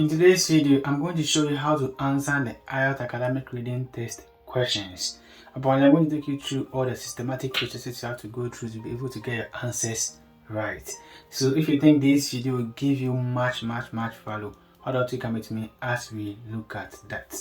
In today's video, I'm going to show you how to answer the IELTS Academic Reading Test questions. But I'm going to take you through all the systematic processes you have to go through to be able to get your answers right. So if you think this video will give you much value, why don't you come with me as we look at that.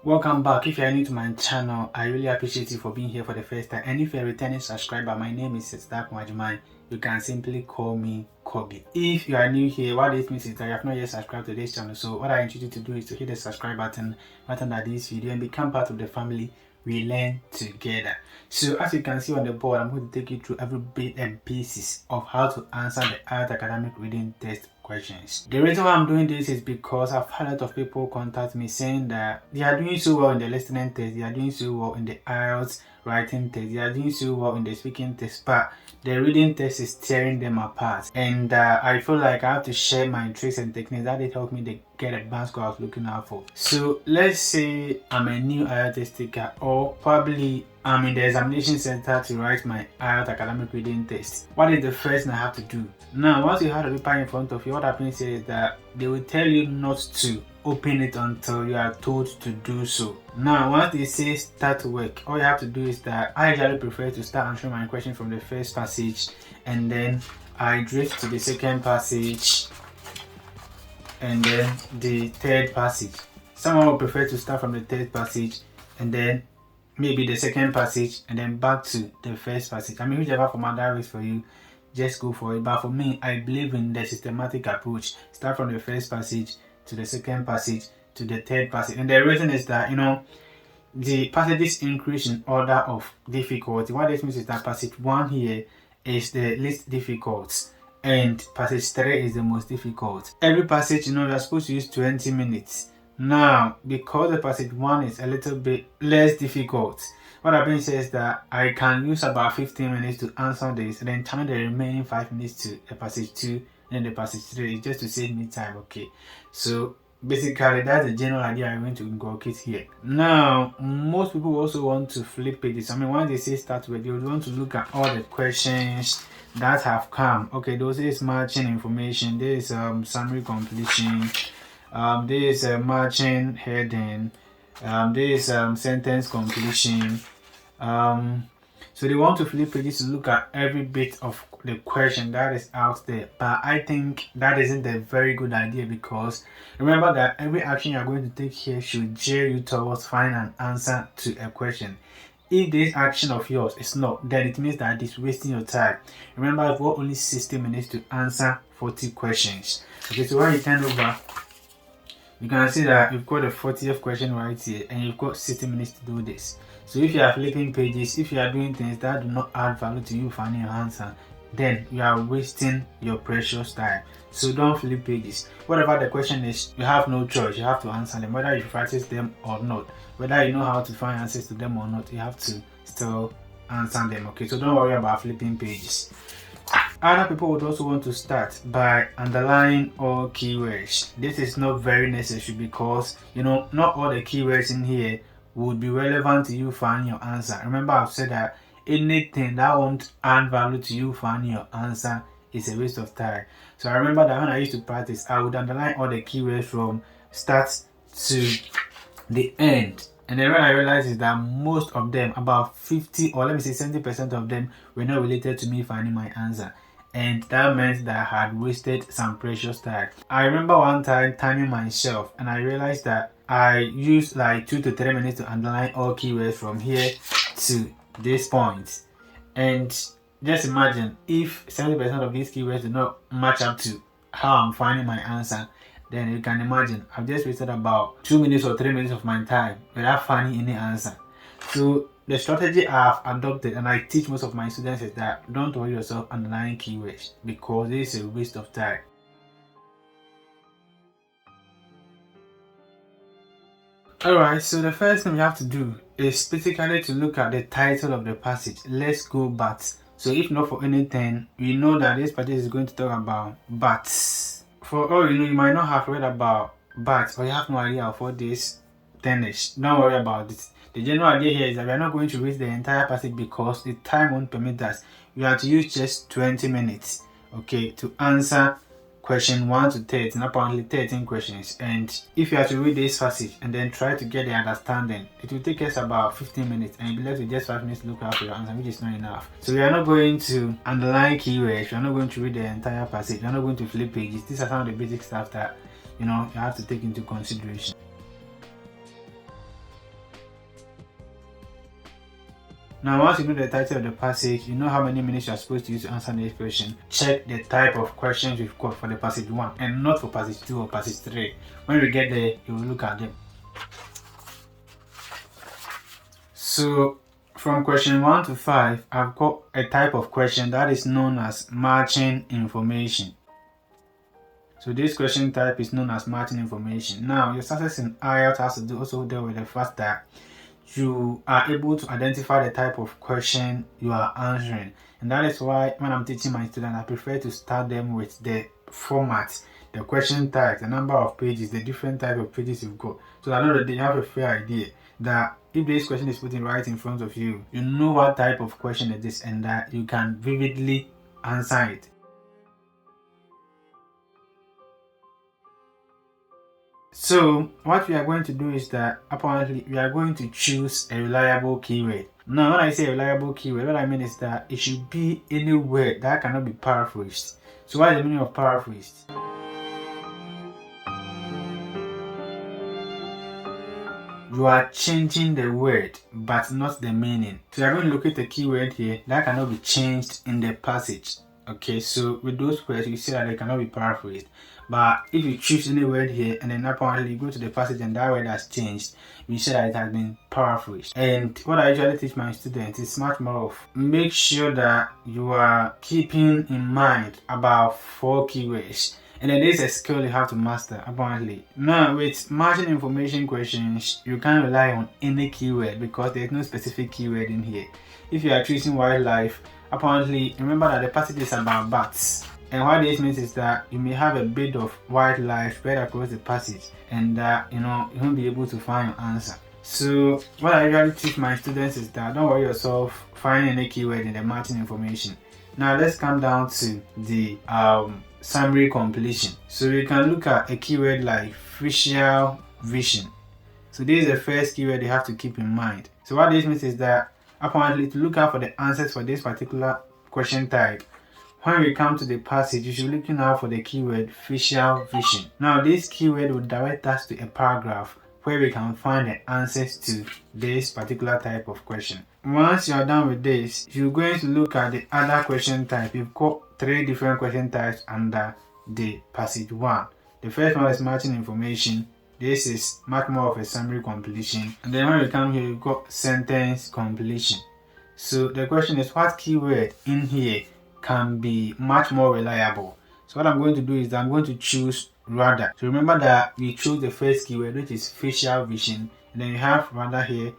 Welcome back. If you are new to my channel, I really appreciate you for being here for the first time. And if you're a returning subscriber, my name is Majumai. You can simply call me Kobe. If you are new here, what this means is that you have not yet subscribed to this channel. So what I invite you to do is to hit the subscribe button right under this video and become part of the family. We learn together. So as you can see on the board, I'm going to take you through every bit and pieces of how to answer the IELTS Academic Reading Test questions. The reason why I'm doing this is because I've had a lot of people contact me saying that they are doing so well in the listening test, they are doing so well in the IELTS writing test, they are doing so well in the speaking test, but the reading test is tearing them apart. And I feel like I have to share my tricks and techniques that it helped me to get a band score I was looking out for. So let's say I'm a new IELTS test taker, or probably I'm in the examination center to write my IELTS Academic Reading Test. What is the first thing I have to do? Now, once you have the paper in front of you, what happens is that they will tell you not to open it until you are told to do so. Now, once they say start work, all you have to do is that I usually prefer to start answering my question from the first passage, and then I drift to the second passage and then the third passage. Someone will prefer to start from the third passage and then maybe the second passage and then back to the first passage. I mean, whichever format that works for you, just go for it. But for me, I believe in the systematic approach. Start from the first passage to the second passage to the third passage. And the reason is that, the passages increase in order of difficulty. What this means is that passage 1 here is the least difficult and passage 3 is the most difficult. Every passage, you're supposed to use 20 minutes. Now, because the passage 1 is a little bit less difficult, what happens is that I can use about 15 minutes to answer this and then turn the remaining 5 minutes to the passage 2 and then the passage 3, just to save me time. Okay, so basically that's the general idea I'm going to inculcate here. Now, most people also want to flip pages. I mean, when they say start with, they want to look at all the questions that have come. Okay, those is matching information, there is summary completion, there is matching heading, there is sentence completion. So they want to flip pages to look at every bit of the question that is out there. But I think that isn't a very good idea, because remember that every action you're going to take here should steer you towards finding an answer to a question. If this action of yours is not, then it means that it's wasting your time. Remember, I've got only 60 minutes to answer 40 questions. Okay, so when you turn over, you can see that you've got the 40th question right here, and you've got 60 minutes to do this. So if you are flipping pages, if you are doing things that do not add value to you finding your answer, then you are wasting your precious time. So don't flip pages. Whatever the question is, you have no choice. You have to answer them, whether you practice them or not. Whether you know how to find answers to them or not, you have to still answer them. Okay, so don't worry about flipping pages. Other people would also want to start by underlining all keywords. This is not very necessary, because not all the keywords in here would be relevant to you finding your answer. Remember, I've said that anything that won't add value to you finding your answer is a waste of time. So I remember that when I used to practice, I would underline all the keywords from start to the end. And then when I realized is that most of them, about 50 or let me say 70% of them, were not related to me finding my answer. And that meant that I had wasted some precious time. I remember one time timing myself, and I realized that I used like 2 to 3 minutes to underline all keywords from here to this point. And just imagine if 70% of these keywords do not match up to how I'm finding my answer, then you can imagine I've just wasted about 2 minutes or 3 minutes of my time without finding any answer. So the strategy I've adopted, and I teach most of my students, is that don't worry yourself underlining keywords, because this is a waste of time. Alright, so the first thing we have to do is basically to look at the title of the passage. Let's go but. So if not for anything, we know that this passage is going to talk about buts. For all you know, you might not have read about buts, or you have no idea of what this thing is. Don't worry about it. The general idea here is that we are not going to read the entire passage, because the time won't permit us. We have to use just 20 minutes. okay, to answer question 1 to 13, apparently 13 questions. And if you have to read this passage and then try to get the understanding, it will take us about 15 minutes, and you'll be left with just 5 minutes to look out for your answer, which is not enough. So we are not going to underline keywords, we are not going to read the entire passage, we are not going to flip pages. These are some of the basic stuff that you have to take into consideration. Now, once you know the title of the passage, you know how many minutes you are supposed to use to answer this question. Check the type of questions we've got for the passage 1 and not for passage 2 or passage 3. When we get there, you will look at them. So, from question 1 to 5, I've got a type of question that is known as matching information. So this question type is known as matching information. Now, your success in IELTS has to also deal with the fact that you are able to identify the type of question you are answering, and that is why when I'm teaching my students, I prefer to start them with the format, the question type, the number of pages, the different type of pages you've got, so that they have a fair idea that if this question is put right in front of you, you know what type of question it is and that you can vividly answer it. So what we are going to do is that apparently we are going to choose a reliable keyword. Now when I say reliable keyword, what I mean is that it should be any word that cannot be paraphrased. So what is the meaning of paraphrased? You are changing the word but not the meaning. So you are going to locate a keyword here that cannot be changed in the passage. Okay, so with those words, you see that they cannot be paraphrased. But if you choose any word here and then apparently you go to the passage and that word has changed, you see that it has been paraphrased. And what I usually teach my students is much more of make sure that you are keeping in mind about 4 keywords. And then there's a skill you have to master apparently. Now with matching information questions, you can't rely on any keyword because there's no specific keyword in here. If you are choosing wildlife, apparently remember that the passage is about bats. And what this means is that you may have a bit of wildlife spread across the passage and you won't be able to find your answer. So what I usually teach my students is that don't worry yourself finding any keyword in the matching information. Now let's come down to the summary completion. So you can look at a keyword like facial vision. So this is the first keyword you have to keep in mind. So what this means is that apparently to look out for the answers for this particular question type, when we come to the passage, you should be looking out for the keyword facial vision. Now this keyword will direct us to a paragraph where we can find the answers to this particular type of question. Once you are done with this, you're going to look at the other question type. You've got 3 different question types under the passage 1. The first one is matching information. This is much more of a summary completion. And then when we come here, you've got sentence completion. So the question is, what keyword in here can be much more reliable? So what I'm going to do is that I'm going to choose rather. So remember that we chose the first keyword, which is facial vision, and then you have rather here,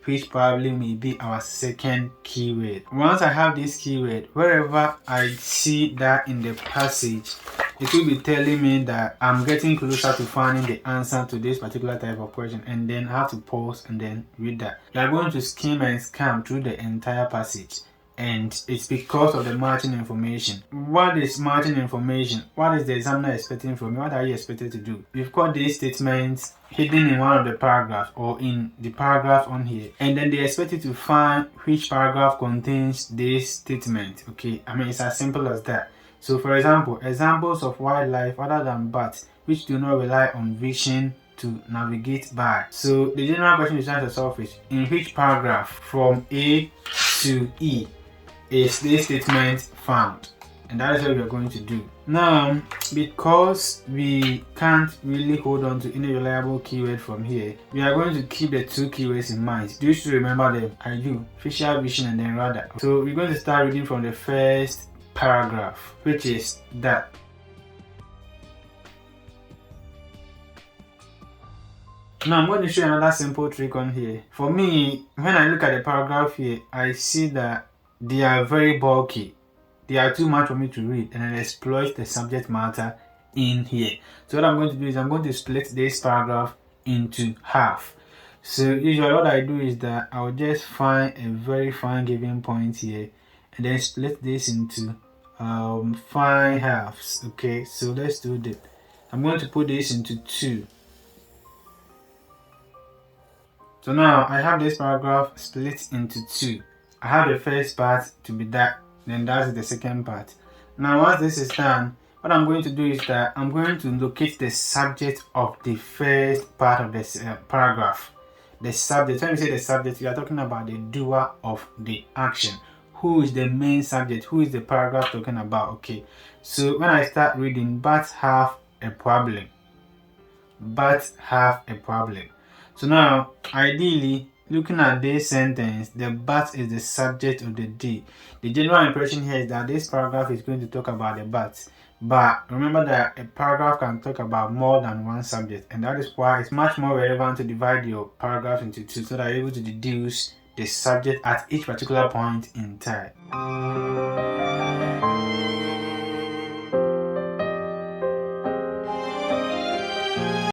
which probably may be our second keyword. Once I have this keyword, wherever I see that in the passage, it will be telling me that I'm getting closer to finding the answer to this particular type of question, and then I have to pause and then read that. You are going to skim and scan through the entire passage, and it's because of the matching information. What is matching information? What is the examiner expecting from you? What are you expected to do? We've got these statements hidden in one of the paragraphs or in the paragraph on here, and then they expect you to find which paragraph contains this statement. Okay, I mean it's as simple as that. So for example, examples of wildlife other than bats which do not rely on vision to navigate by. So the general question is trying to solve is, in which paragraph from A to E is this statement found? And that is what we are going to do. Now, because we can't really hold on to any reliable keyword from here, we are going to keep the 2 keywords in mind. Do you still remember them? I do. Facial vision and then rather. So we're going to start reading from the first paragraph, which is that. Now I'm going to show you another simple trick on here. For me, when I look at the paragraph here, I see that they are very bulky. They are too much for me to read, and I exploit the subject matter in here. So what I'm going to do is I'm going to split this paragraph into half. So usually what I do is that I'll just find a very fine given point here and then split this into 5 halves. Okay, so let's do that. I'm going to put this into 2. So now I have this paragraph split into 2. I have the first part to be that, then that's the second part. Now once this is done, what I'm going to do is that I'm going to locate the subject of the first part of this paragraph. The subject, when we say the subject, we are talking about the doer of the action. Who is the main subject? Who is the paragraph talking about? Okay, so when I start reading, but have a problem. But have a problem. So now, ideally, looking at this sentence, the but is the subject of the D. The general impression here is that this paragraph is going to talk about the but. But remember that a paragraph can talk about more than one subject, and that is why it's much more relevant to divide your paragraph into 2 so that you're able to deduce the subject at each particular point in time.